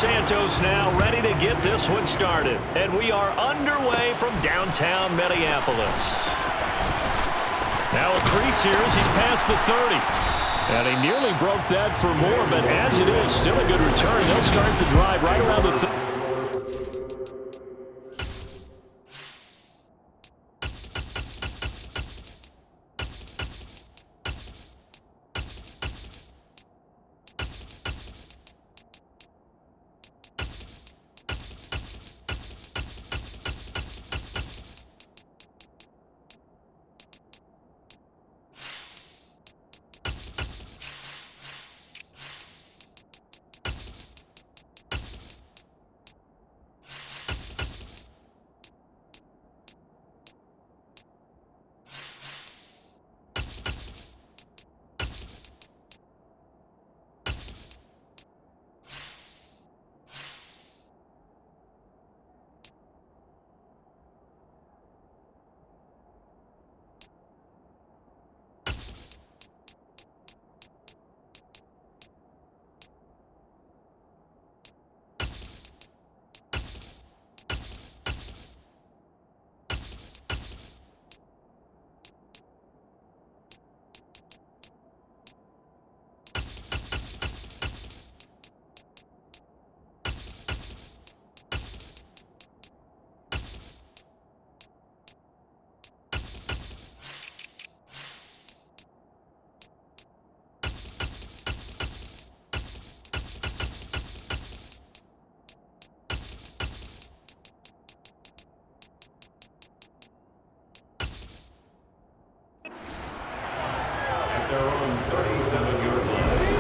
Santos now ready to get this one started. And we are underway from downtown Minneapolis. Now a crease here as he's past the 30. And he nearly broke that for more, but as it is, still a good return. They'll start the drive right around the 30.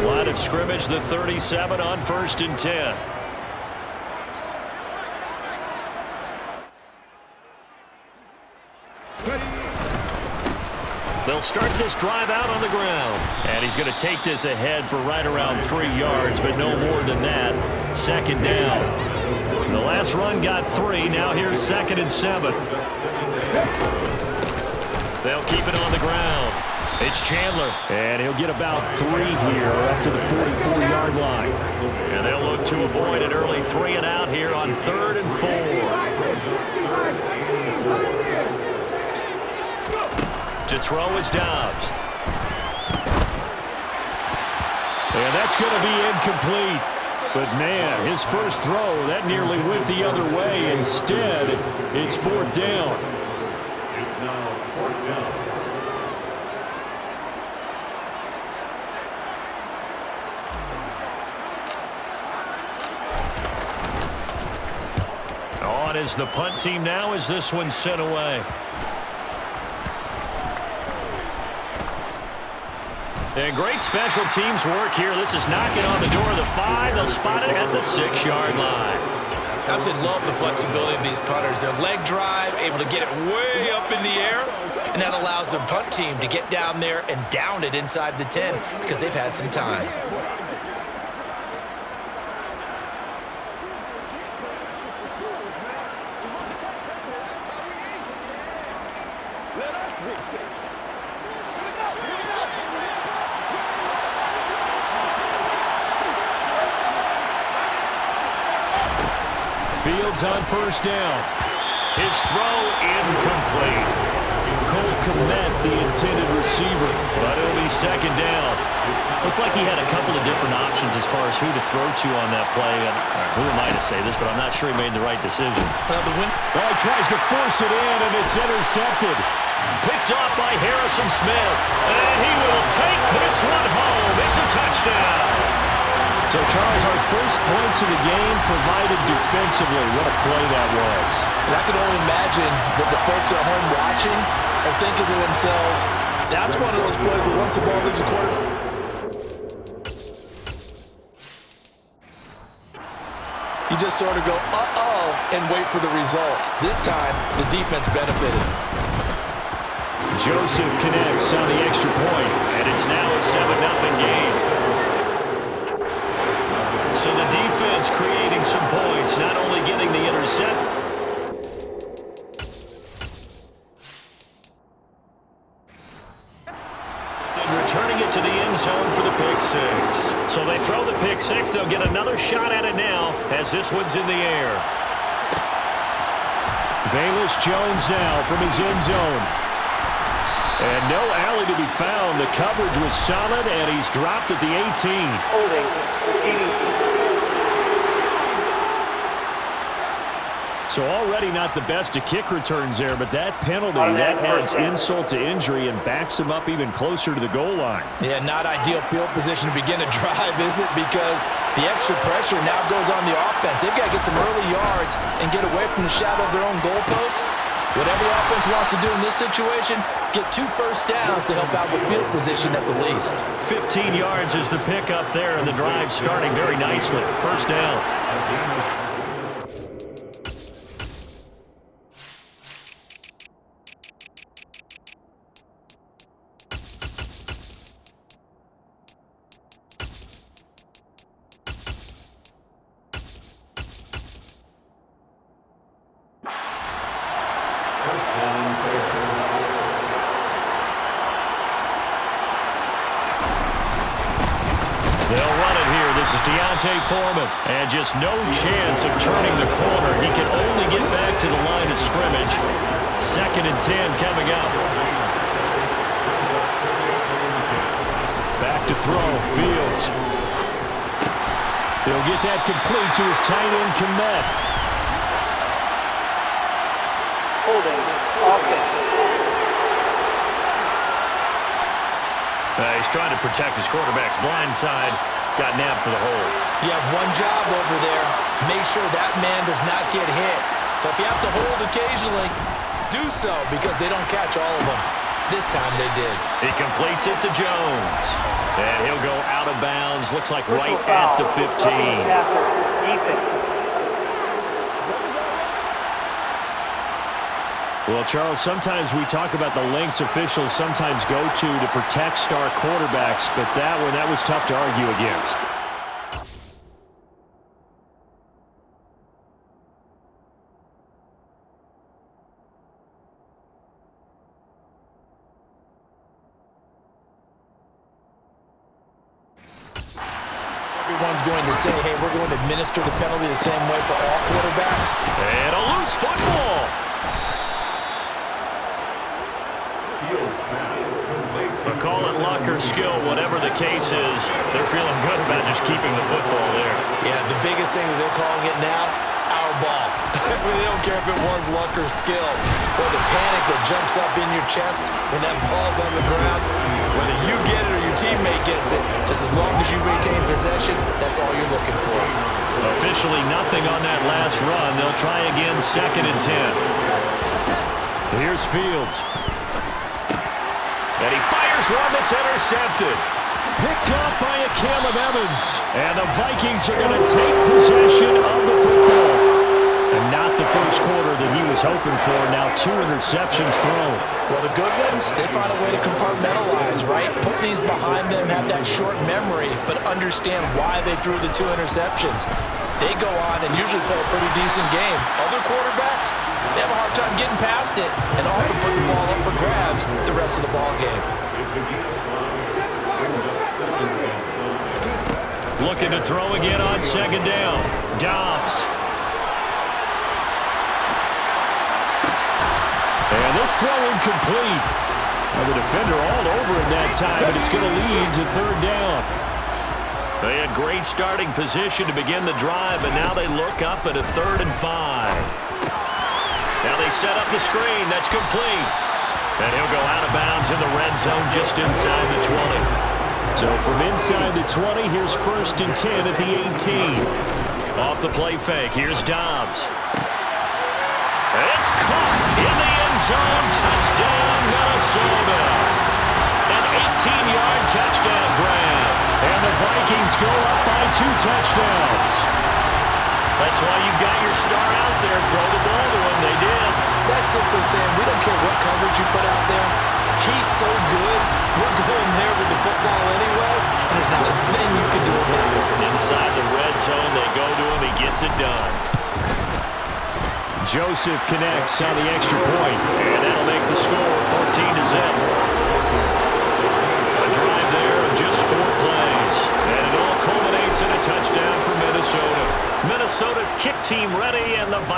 Line of scrimmage, the 37 on 1st and 10. They'll start this drive out on the ground. And he's going to take this ahead for right around 3 yards, but no more than that. 2nd down. The last run got 3. Now here's 2nd and 7. They'll keep it on the ground. It's Chandler, and he'll get about 3 here up to the 44-yard line. And they'll look to avoid an early 3 and out here on 3rd and 4. To throw is Dobbs. And that's going to be incomplete. But, man, his first throw, that nearly went the other way. Instead, it's 4th down. It's now 4th down. On is the punt team now as this one's sent away. And great special teams work here. This is knocking on the door of the 5. They'll spot it at the 6-yard line. I absolutely love the flexibility of these punters. Their leg drive, able to get it way up in the air, and that allows their punt team to get down there and down it inside the 10 because they've had some time. Fields on 1st down. His throw incomplete. Cole Kmet, the intended receiver, but it'll be 2nd down. Looked like he had a couple of different options as far as who to throw to on that play. And who am I to say this, but I'm not sure he made the right decision. Well, he tries to force it in, and it's intercepted. Picked off by Harrison Smith, and he will take this one home. It's a touchdown. So, Charles, our first points of the game provided defensively. What a play that was. And I can only imagine that the folks at home watching are thinking to themselves, that's one of those plays where once the ball leaves the quarterback. You just sort of go, uh-oh, and wait for the result. This time, the defense benefited. Joseph connects on the extra point, and it's now a 7-0 game. So the defense creating some points, not only getting the intercept. returning it to the end zone for the pick six. So they throw the pick six. They'll get another shot at it now as this one's in the air. Velus Jones now from his end zone. And no alley to be found. The coverage was solid, and he's dropped at the 18. Holding, receiving. So already not the best of kick returns there, but that penalty, that adds insult to injury and backs him up even closer to the goal line. Yeah, not ideal field position to begin a drive, is it? Because the extra pressure now goes on the offense. They've got to get some early yards and get away from the shadow of their own goalposts. Whatever the offense wants to do in this situation, get 2 first downs to help out with field position at the least. 15 yards is the pickup there, and the drive starting very nicely. First down. Foreman, and just no chance of turning the corner. He can only get back to the line of scrimmage. 2nd and 10 coming up. Back to throw, Fields. He'll get that complete to his tight end, Komet. Holding, offense. He's trying to protect his quarterback's blind side. Got nabbed for the hole. You have one job over there. Make sure that man does not get hit. So if you have to hold occasionally, do so because they don't catch all of them. This time they did. He completes it to Jones. And he'll go out of bounds. Looks like right at the 15. Well, Charles, sometimes we talk about the lengths officials sometimes go to protect star quarterbacks, but that was tough to argue against. Everyone's going to say, hey, we're going to administer the penalty the same way for all quarterbacks. And a loose football. Call it luck or skill, whatever the case is, they're feeling good about just keeping the football there. Yeah, the biggest thing that they're calling it now, our ball. They don't care if it was luck or skill. Or the panic that jumps up in your chest when that ball's on the ground, whether you get it or your teammate gets it, just as long as you maintain possession, that's all you're looking for. Officially nothing on that last run. They'll try again, 2nd and 10. Here's Fields. And he fires one that's intercepted. Picked off by a Caleb Evans. And the Vikings are going to take possession of the football. And not the first quarter that he was hoping for. Now 2 interceptions thrown. Well, the good ones, they find a way to compartmentalize, right? Put these behind them, have that short memory, but understand why they threw the 2 interceptions. They go on and usually play a pretty decent game. Other quarterbacks, they have a hard time getting past it and often put the ball up for grabs the rest of the ball game. Looking to throw again on 2nd down. Dobbs. And this throw incomplete. Now the defender all over him that time, but it's going to lead to 3rd down. They had great starting position to begin the drive, and now they look up at a 3rd and 5. Now they set up the screen. That's complete. And he'll go out of bounds in the red zone just inside the 20. So from inside the 20, here's 1st and 10 at the 18. Off the play fake, here's Dobbs. And it's caught in the end zone. Touchdown, Minnesota. An 18-yard touchdown grab. And the Vikings go up by 2 touchdowns. That's why you've got your star out there. Throw the ball to him. They did. That's simply saying we don't care what coverage you put out there. He's so good. We're going there with the football anyway, and there's not a thing you can do about it. Inside the red zone, they go to him. He gets it done. Joseph connects on the extra point, and that'll make the score 14-0. A drive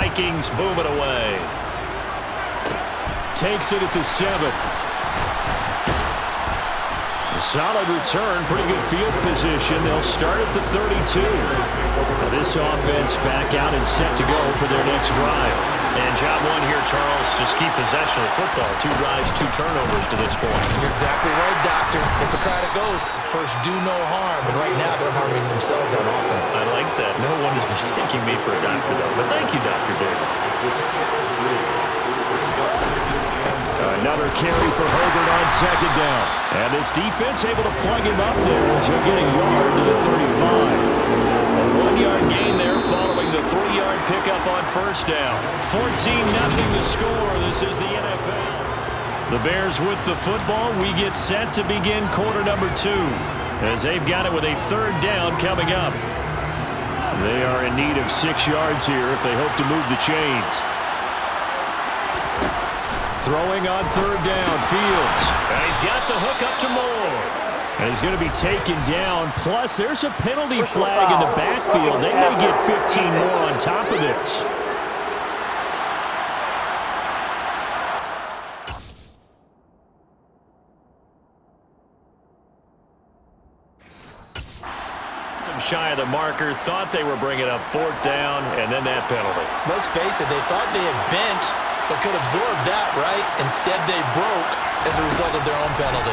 Vikings boom it away. Takes it at the 7. A solid return, pretty good field position. They'll start at the 32. Now this offense back out and set to go for their next drive. And job one here, Charles, just keep possession of the football. 2 drives, 2 turnovers to this point. You're exactly right, Doctor. Hippocratic oath. First, do no harm. And right now, they're harming themselves on offense. I like that. No one is mistaking me for a doctor, though. But thank you, Dr. Davis. Another carry for Herbert on 2nd down. And this defense able to plug him up there as he'll get a yard to the 35. A 1-yard gain there following the 3-yard pickup on 1st down. 14-0 the score. This is the NFL. The Bears with the football. We get set to begin quarter number 2 as they've got it with a 3rd down coming up. They are in need of 6 yards here if they hope to move the chains. Throwing on 3rd down, Fields. And he's got the hook up to Moore. And he's going to be taken down. Plus, there's a penalty flag in the backfield. They may get 15 more on top of this. Shy of the marker, thought they were bringing up 4th down, and then that penalty. Let's face it, they thought they had bent, but could absorb that, right? Instead, they broke as a result of their own penalty.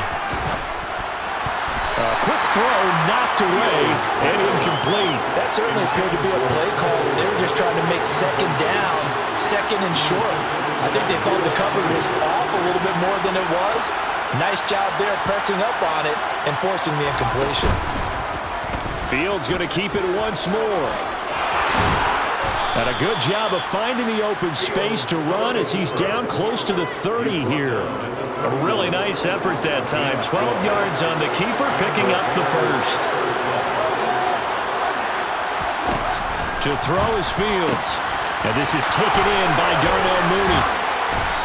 A quick throw knocked away and incomplete. That certainly appeared to be a play call where they were just trying to make 2nd down, 2nd and short. I think they thought the coverage was off a little bit more than it was. Nice job there pressing up on it and forcing the incompletion. Fields going to keep it once more. And a good job of finding the open space to run as he's down close to the 30 here. A really nice effort that time. 12 yards on the keeper, picking up the 1st. To throw is Fields. And this is taken in by Darnell Mooney.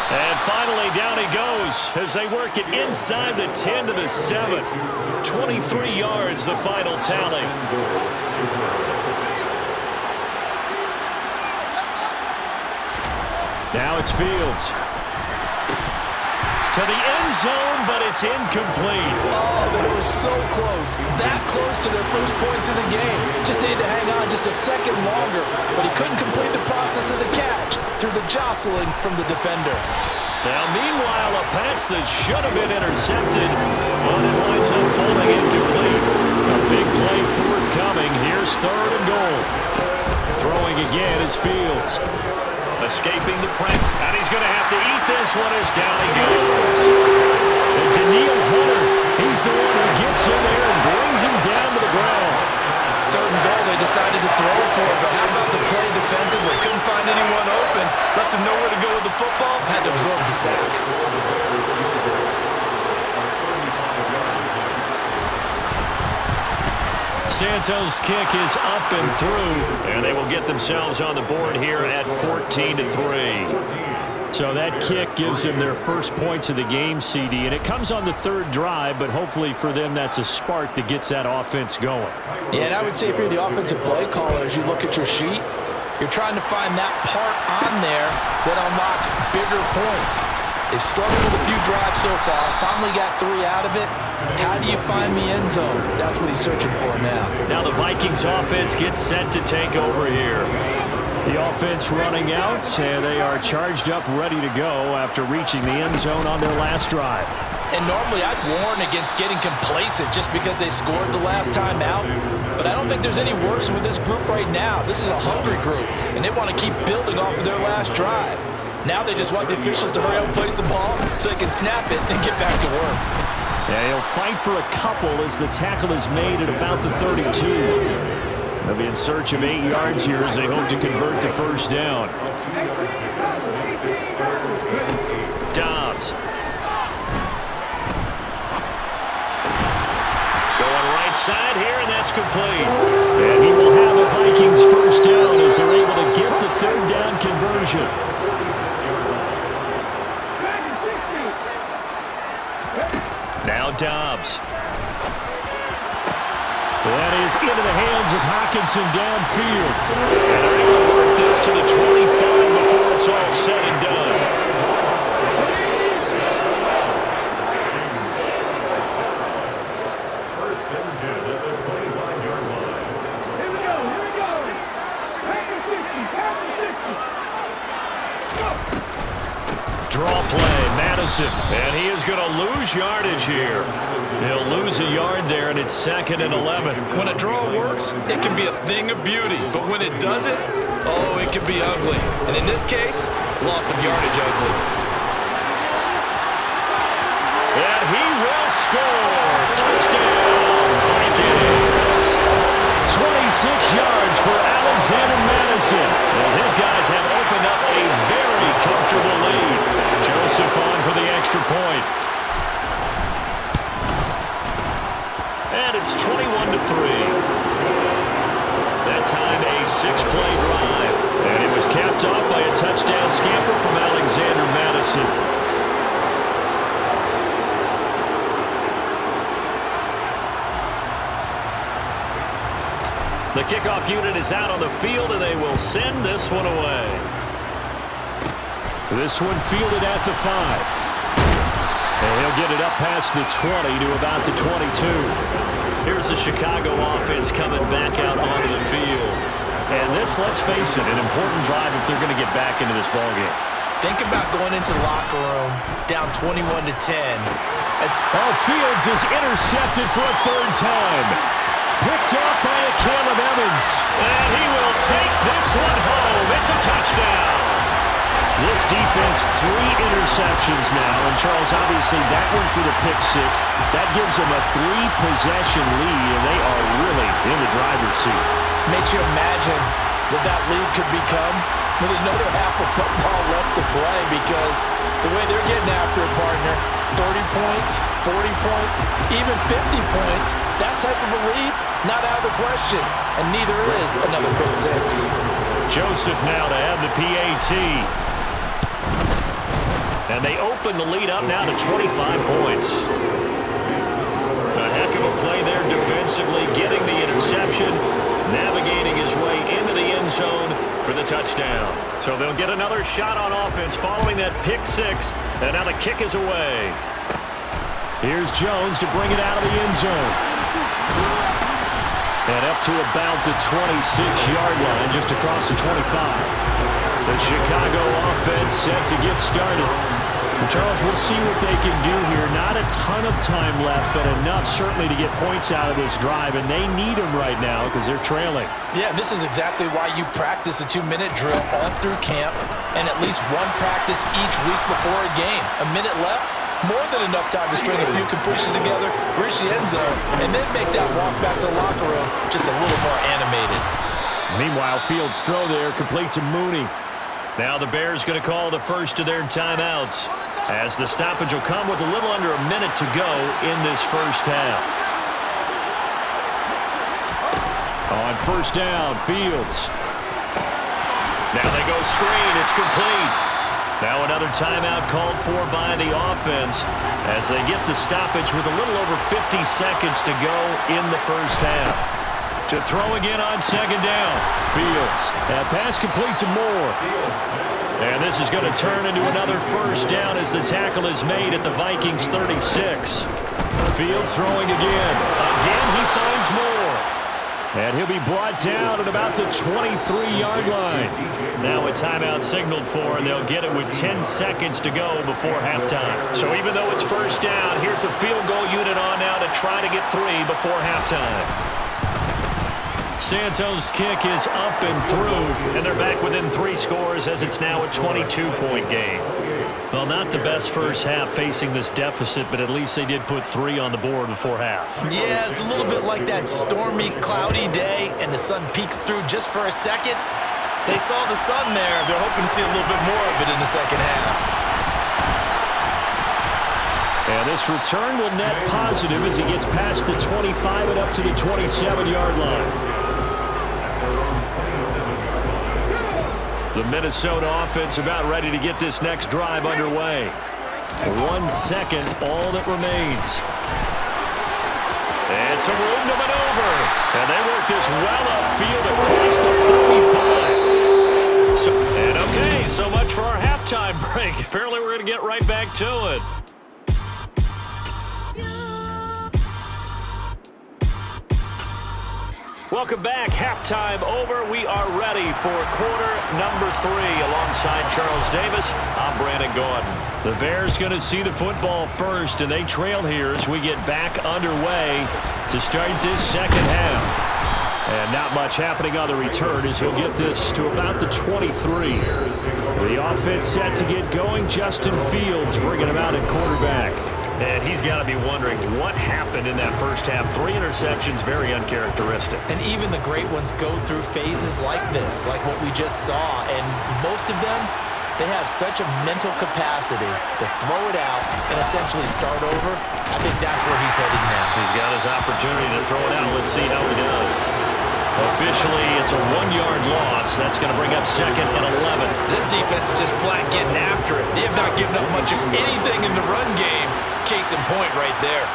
And finally, down he goes as they work it inside the 10 to the 7. 23 yards, the final tally. Now it's Fields. To the end zone, but it's incomplete. Oh, they were so close. That close to their first points of the game. Just needed to hang on just a second longer, but he couldn't complete the process of the catch through the jostling from the defender. Now, meanwhile, a pass that should have been intercepted, but it winds up falling incomplete. A big play forthcoming. Here's 3rd and goal. Throwing again is Fields. Escaping the pressure, and he's going to have to eat this one as down he goes. And Daniil Hunter, he's the one who gets in there and brings him down to the ground. 3rd and goal, they decided to throw for it, but how about the play defensively? Couldn't find anyone open, left him nowhere to go with the football, had to absorb the sack. Santos' kick is up and through, and they will get themselves on the board here at 14-3. So that kick gives them their first points of the game, CD, and it comes on the 3rd drive, but hopefully for them that's a spark that gets that offense going. Yeah, and I would say if you're the offensive play caller, as you look at your sheet, you're trying to find that part on there that unlocks bigger points. They've struggled with a few drives so far, finally got 3 out of it. How do you find the end zone? That's what he's searching for now. Now the Vikings offense gets set to take over here. The offense running out, and they are charged up, ready to go after reaching the end zone on their last drive. And normally I'd warn against getting complacent just because they scored the last time out. But I don't think there's any worries with this group right now. This is a hungry group, and they want to keep building off of their last drive. Now they just want the officials to hurry up and place the ball so they can snap it and get back to work. Yeah, he'll fight for a couple as the tackle is made at about the 32. They'll be in search of 8 yards here as they hope to convert the 1st down. Dobbs. Going right side here, and that's complete. And he will have a Vikings 1st down as they're able to get the 3rd down conversion. Now Dobbs. That is into the hands of Hockenson downfield. And they're able to work this to the 25. it's all said and done. Draw play, Madison, and he is going to lose yardage here. He'll lose a yard there, and it's 2nd and 11. When a draw works, it can be a thing of beauty, but when it doesn't, oh, it can be ugly. And in this case, loss of yardage ugly. And he will score. Touchdown, Vikings. 26 yards for Alexander Madison, as his guys have opened up a very comfortable lead. Joseph on for the extra point. And it's 21-3. That time a 6-play drive. And it was capped off by a touchdown scamper from Alexander Madison. The kickoff unit is out on the field, and they will send this one away. This one fielded at the 5. And he'll get it up past the 20 to about the 22. Here's the Chicago offense coming back out onto the field. And this, let's face it, an important drive if they're going to get back into this ballgame. Think about going into the locker room down 21-10. Fields is intercepted for a 3rd time. Picked off by a Caleb Evans. And he will take this one home. It's a touchdown. This defense, 3 interceptions now. And, Charles, obviously that one for the pick 6. That gives them a 3-possession lead, and they are really in the driver's seat. Makes you imagine what that lead could become with another half of football left to play, because the way they're getting after it, partner, 30 points, 40 points, even 50 points, that type of a lead, not out of the question. And neither is another pick 6. Joseph now to have the PAT. And they open the lead up now to 25 points. A heck of a play there defensively, getting the interception, navigating his way into the end zone for the touchdown. So they'll get another shot on offense following that pick 6, and now the kick is away. Here's Jones to bring it out of the end zone. And up to about the 26-yard line, just across the 25. The Chicago offense set to get started. Charles, we'll see what they can do here. Not a ton of time left, but enough certainly to get points out of this drive, and they need them right now because they're trailing. Yeah, this is exactly why you practice a 2-minute drill all through camp and at least one practice each week before a game. A minute left, more than enough time to string a few completions together, reach the end zone, and then make that walk back to the locker room just a little more animated. Meanwhile, Fields' throw there complete to Mooney. Now the Bears going to call the first of their timeouts, as the stoppage will come with a little under a minute to go in this first half. On first down, Fields. Now they go screen. It's complete. Now another timeout called for by the offense as they get the stoppage with a little over 50 seconds to go in the first half. To throw again on second down. Fields. That pass complete to Moore. And this is going to turn into another first down as the tackle is made at the Vikings 36. Fields throwing again. Again, he finds Moore. And he'll be brought down at about the 23-yard line. Now a timeout signaled for, and they'll get it with 10 seconds to go before halftime. So even though it's first down, here's the field goal unit on now to try to get 3 before halftime. Santos' kick is up and through, and they're back within 3 scores as it's now a 22-point game. Well, not the best first half facing this deficit, but at least they did put 3 on the board before half. Yeah, it's a little bit like that stormy, cloudy day, and the sun peeks through just for a second. They saw the sun there. They're hoping to see a little bit more of it in the second half. And this return will net positive as he gets past the 25 and up to the 27-yard line. The Minnesota offense about ready to get this next drive underway. 1 second, all that remains. And some room to maneuver. And they work this well upfield across the 35. And okay, so much for our halftime break. Apparently we're going to get right back to it. Welcome back. Halftime over. We are ready for quarter number 3. Alongside Charles Davis, I'm Brandon Gordon. The Bears going to see the football first, and they trail here as we get back underway to start this second half. And not much happening on the return as he'll get this to about the 23. The offense set to get going. Justin Fields bringing him out at quarterback. And he's got to be wondering what happened in that first half. 3 interceptions, very uncharacteristic. And even the great ones go through phases like this, like what we just saw. And most of them, they have such a mental capacity to throw it out and essentially start over. I think that's where he's heading now. He's got his opportunity to throw it out. Let's see how he does. Officially, it's a 1-yard loss. That's going to bring up 2nd and 11. This defense is just flat getting after it. They have not given up much of anything in the run game. Case in point right there.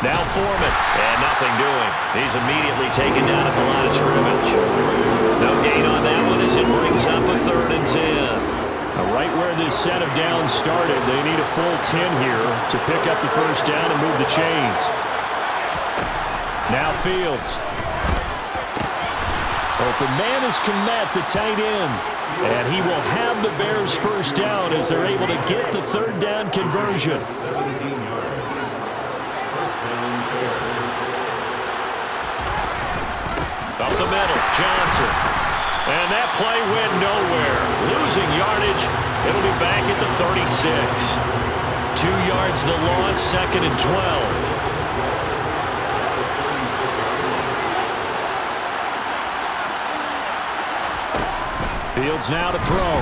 Now Foreman, and nothing doing. He's immediately taken down at the line of scrimmage. No gain on that one as it brings up a 3rd and 10. Right where this set of downs started, they need a full 10 here to pick up the first down and move the chains. Now Fields. Open man is Kmet, the tight end. And he will have the Bears first down as they're able to get the 3rd down conversion. Up the middle, Johnson. And that play went nowhere. Losing yardage. It'll be back at the 36. 2 yards the loss, 2nd and 12. Fields now to throw.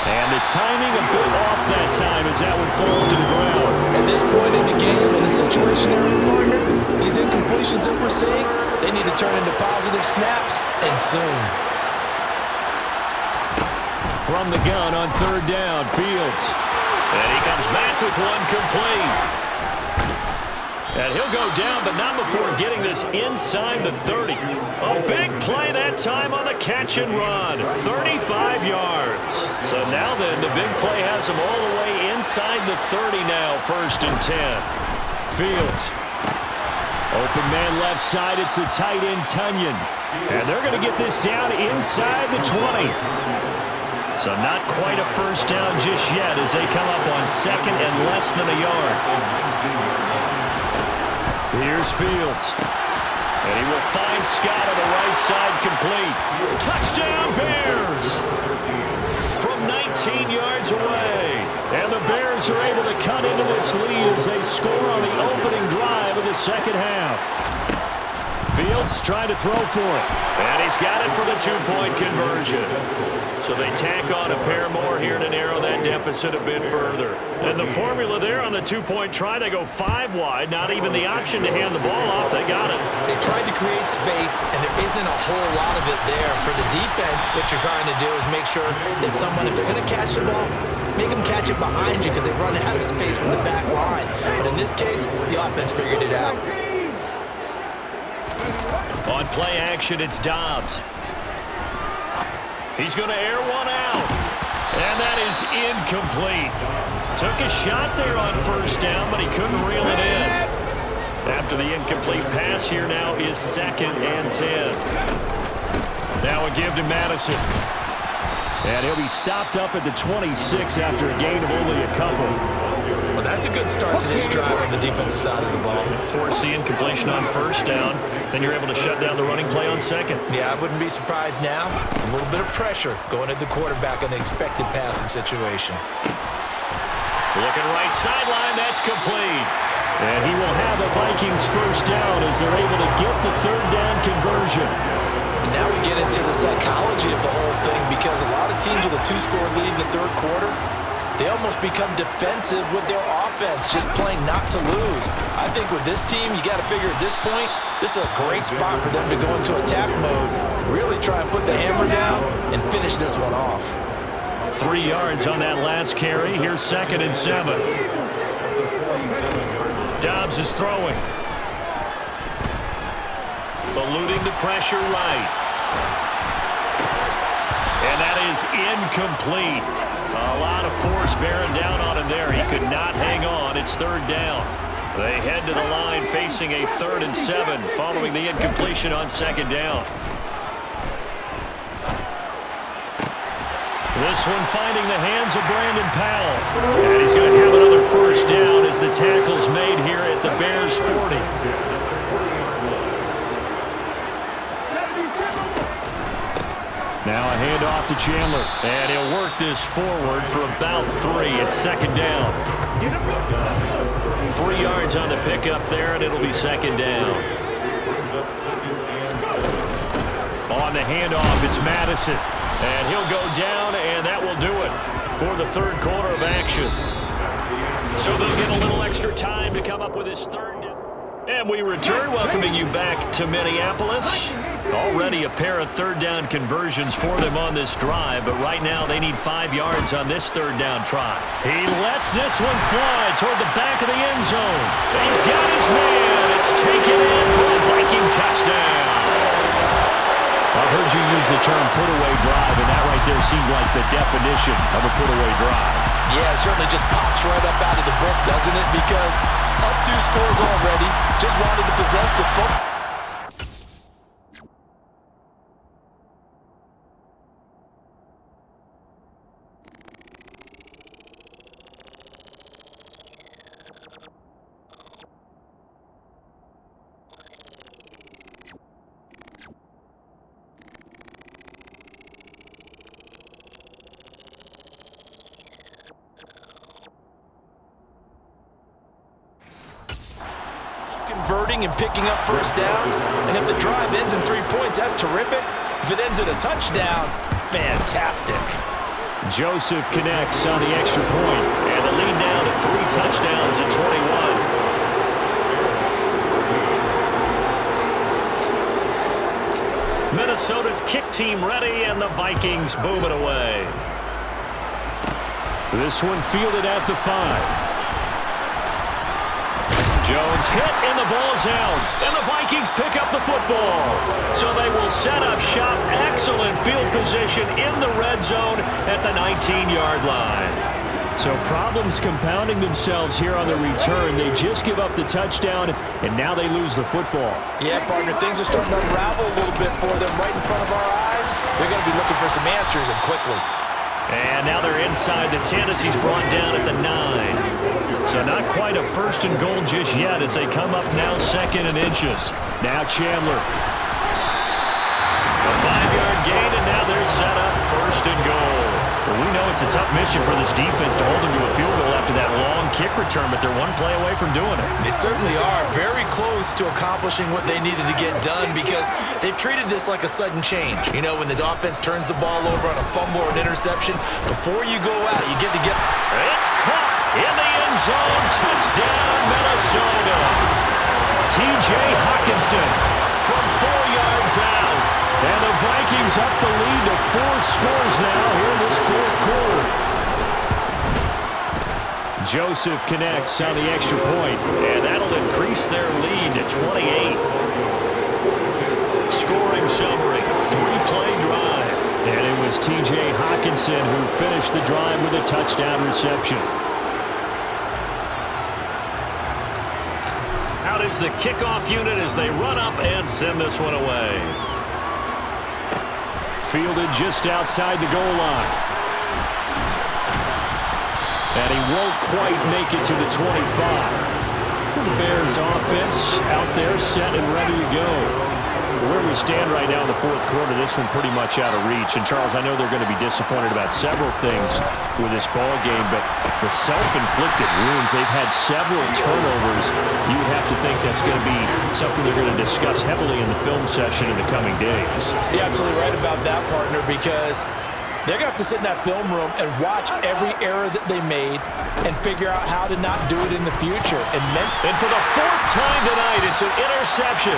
And the timing a bit off that time as that one falls to the ground. At this point in the game, in a situation they're in, partner, these incompletions that we're seeing, they need to turn into positive snaps, and soon. From the gun on 3rd down, Fields. And he comes back with one complete. And he'll go down, but not before getting this inside the 30. A big play that time on the catch and run. 35 yards. So now then, the big play has him all the way inside the 30 now, 1st and 10. Fields. Open man left side, it's the tight end Tunyon. And they're going to get this down inside the 20. So not quite a first down just yet as they come up on 2nd and less than a yard. Here's Fields. And he will find Scott on the right side complete. Touchdown Bears! From 19 yards away. And the Bears are able to cut into this lead as they score on the opening drive of the second half. Fields trying to throw for it. And he's got it for the 2-point conversion. So they tack on a pair more here to narrow that deficit a bit further. And the formula there on the 2-point try, they go 5 wide. Not even the option to hand the ball off. They got it. They tried to create space, and there isn't a whole lot of it there. For the defense, what you're trying to do is make sure that someone, if they're going to catch the ball, make them catch it behind you because they run out of space with the back line. But in this case, the offense figured it out. On play action, it's Dobbs. He's going to air one out. And that is incomplete. Took a shot there on 1st down, but he couldn't reel it in. After the incomplete pass, here now is 2nd and 10. Now a give to Madison. And he'll be stopped up at the 26 after a gain of only a couple. Well, that's a good start to this drive on the defensive side of the ball. Force the incompletion on 1st down. Then you're able to shut down the running play on 2nd. Yeah, I wouldn't be surprised now. A little bit of pressure going at the quarterback in an expected passing situation. Looking right sideline, that's complete. And he will have the Vikings first down as they're able to get the 3rd down conversion. And now we get into the psychology of the whole thing because a lot of teams with a 2-score lead in the 3rd quarter, they almost become defensive with their offense, just playing not to lose. I think with this team, you got to figure at this point, this is a great spot for them to go into attack mode, really try and put the hammer down and finish this one off. 3 yards on that last carry. Here's 2nd and 7. Dobbs is throwing. eluding the pressure right. And that is incomplete. A lot of force bearing down on him there. He could not hang on. It's third down. They head to the line facing a 3rd and 7 following the incompletion on second down. This one finding the hands of Brandon Powell. And he's going to have another first down as the tackle's made here at the Bears' 40. Now a handoff to Chandler. And he'll work this forward for about 3 at second down. 3 yards on the pickup there, and it'll be second down. On the handoff, it's Madison. And he'll go down, and that will do it for the third quarter of action. So they'll get a little extra time to come up with his third down. And we return, welcoming you back to Minneapolis. Already a pair of third down conversions for them on this drive, but right now they need 5 yards on this third down try. He lets this one fly toward the back of the end zone. He's got his man. It's taken in for a Viking touchdown. I've heard you use the term put-away drive, and that right there seemed like the definition of a put-away drive. Yeah, it certainly just pops right up out of the book, doesn't it? Because up 2 scores already, just wanted to possess the football. Converting and picking up first downs, and if the drive ends in 3 points, that's terrific. If it ends in a touchdown, fantastic. Joseph connects on the extra point, and the lead now to 3 touchdowns at 21. Minnesota's kick team ready, and the Vikings boom it away. This one fielded at the 5. Jones hit, and the ball's out. And the Vikings pick up the football. So they will set up shop. Excellent field position in the red zone at the 19-yard line. So problems compounding themselves here on the return. They just give up the touchdown, and now they lose the football. Yeah, partner, things are starting to unravel a little bit for them right in front of our eyes. They're going to be looking for some answers, and quickly. And now they're inside the 10 as he's brought down at the 9. So not quite a 1st and goal just yet as they come up now 2nd and inches. Now Chandler. A 5-yard gain, and now they're set up 1st and goal. Well, we know it's a tough mission for this defense to hold them to a field goal after that long kick return, but they're 1 play away from doing it. They certainly are very close to accomplishing what they needed to get done because they've treated this like a sudden change. You know, when the offense turns the ball over on a fumble or an interception, before you go out, you get to get... It's caught in the end zone. Touchdown, Minnesota. T.J. Hawkinson from 4 yards out. And the Vikings up the lead to 4 scores now here in this 4th quarter. Joseph connects on the extra point, and that'll increase their lead to 28. Scoring summary, 3-play drive. And it was T.J. Hawkinson who finished the drive with a touchdown reception. Out is the kickoff unit as they run up and send this one away. Fielded just outside the goal line. And he won't quite make it to the 25. The Bears offense out there set and ready to go. Where we stand right now in the 4th quarter, this one pretty much out of reach. And, Charles, I know they're going to be disappointed about several things with this ball game, but the self-inflicted wounds, they've had several turnovers. You would have to think that's going to be something they're going to discuss heavily in the film session in the coming days. You're absolutely right about that, partner, because they're going to have to sit in that film room and watch every error that they made and figure out how to not do it in the future. And for the 4th time tonight, it's an interception.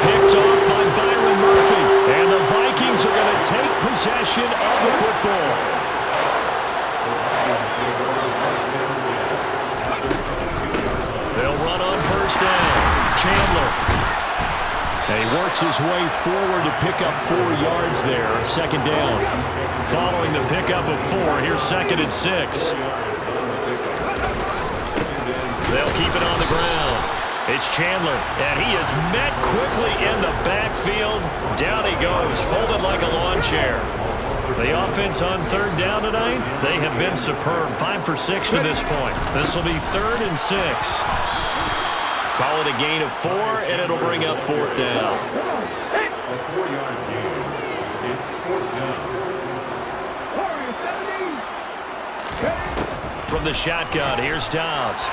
Picked off by Byron Murphy. And the Vikings are going to take possession of the football. They'll run on 1st down. Chandler. And he works his way forward to pick up 4 yards there. Second down. Following the pickup of 4, here's 2nd and 6. They'll keep it on the ground. It's Chandler, and he is met quickly in the backfield. Down he goes, folded like a lawn chair. The offense on 3rd down tonight, they have been superb. 5 for 6 to this point. This will be 3rd and 6. Call it a gain of 4, and it'll bring up 4th down. From the shotgun, here's Dobbs.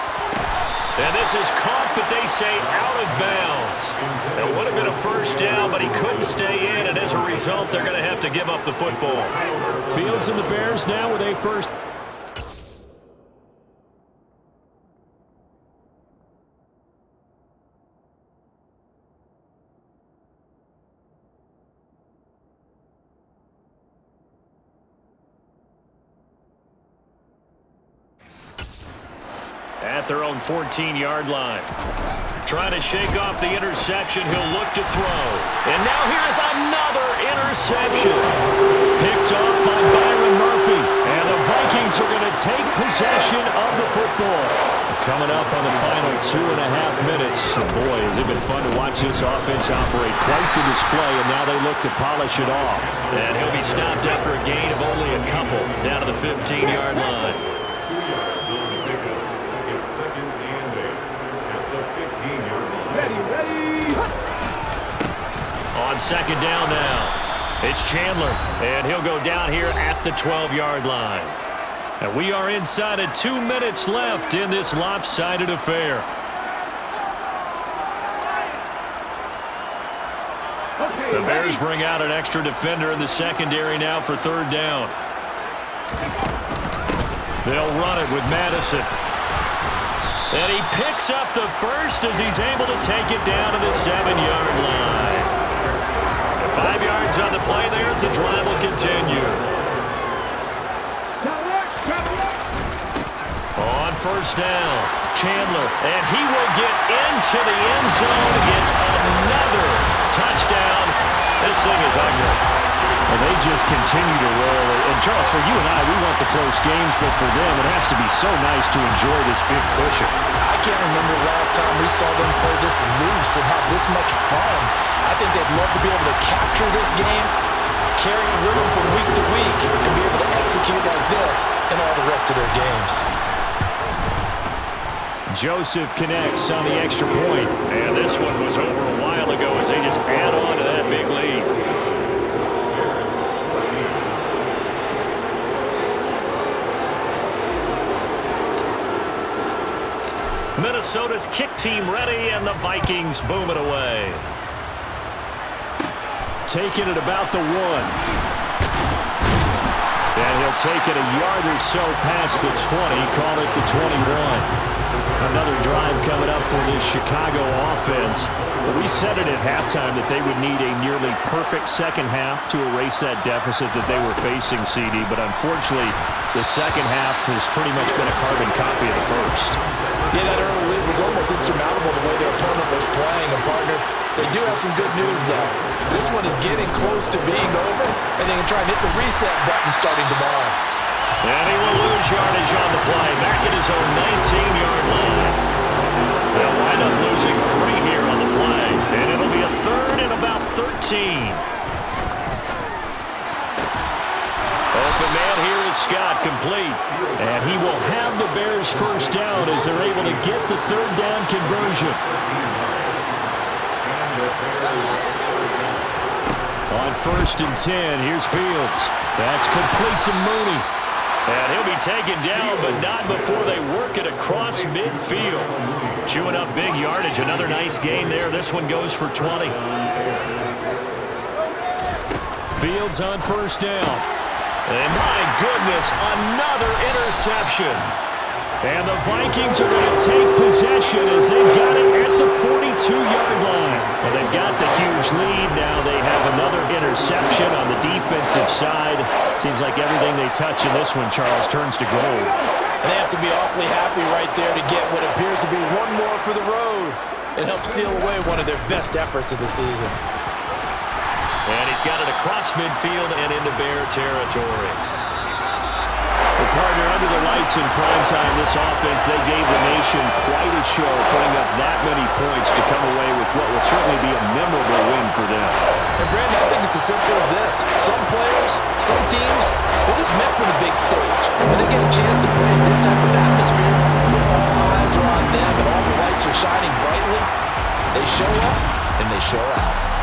And this is caught, but they say out of bounds. It would have been a 1st down, but he couldn't stay in, and as a result, they're going to have to give up the football. Fields and the Bears now with a 1st. At their own 14-yard line. Trying to shake off the interception. He'll look to throw. And now here's another interception. Picked off by Byron Murphy. And the Vikings are going to take possession of the football. Coming up on the final 2.5 minutes. And boy, has it been fun to watch this offense operate. Quite the display, and now they look to polish it off. And he'll be stopped after a gain of only a couple. Down to the 15-yard line. On 2nd down now, it's Chandler, and he'll go down here at the 12-yard line. And we are inside of 2 minutes left in this lopsided affair. The Bears bring out an extra defender in the secondary now for 3rd down. They'll run it with Madison. And he picks up the 1st as he's able to take it down to the 7-yard line. 5 yards on the play there. It's a drive will continue. On 1st down, Chandler, and he will get into the end zone. It's another touchdown. This thing is ugly. Well, they just continue to roll. And, Charles, for you and I, we want the close games, but for them, it has to be so nice to enjoy this big cushion. I can't remember the last time we saw them play this loose and have this much fun. I think they'd love to be able to capture this game, carry a rhythm from week to week, and be able to execute like this in all the rest of their games. Joseph connects on the extra point. And this one was over a while ago as they just add on to that big lead. Minnesota's kick team ready, and the Vikings boom it away. Taking it about the 1. And he'll take it a yard or so past the 20, call it the 21. Another drive coming up for this Chicago offense. Well, we said it at halftime that they would need a nearly perfect second half to erase that deficit that they were facing, CD. But unfortunately, the second half has pretty much been a carbon copy of the first. Yeah, that early lead was almost insurmountable the way their opponent was playing. And, partner, they do have some good news, though. This one is getting close to being over, and they can try and hit the reset button starting tomorrow. And he will lose yardage on the play. Back at his own 19-yard line. They'll wind up losing 3 here on the play. And it'll be a 3rd and about 13. Open man here is Scott, complete. And he will have the Bears' 1st down as they're able to get the 3rd down conversion. On 1st and 10, here's Fields. That's complete to Mooney. And he'll be taken down, but not before they work it across midfield. Chewing up big yardage. Another nice gain there. This one goes for 20. Fields on 1st down. And my goodness, another interception. And the Vikings are going to take possession as they've got it at the 42-yard line. Well, they've got the huge lead. Now they have another interception on the defensive side. Seems like everything they touch in this one, Charles, turns to gold. And they have to be awfully happy right there to get what appears to be one more for the road. and help seal away one of their best efforts of the season. And he's got it across midfield and into Bear territory. Well, partner, under the lights in primetime, this offense, they gave the nation quite a show, putting up that many points to come away with what will certainly be a memorable win for them. And Brandon, I think it's as simple as this. Some players, some teams, they're just meant for the big stage. And when they get a chance to play in this type of atmosphere, where all eyes are on them and all the lights are shining brightly, they show up and they show out.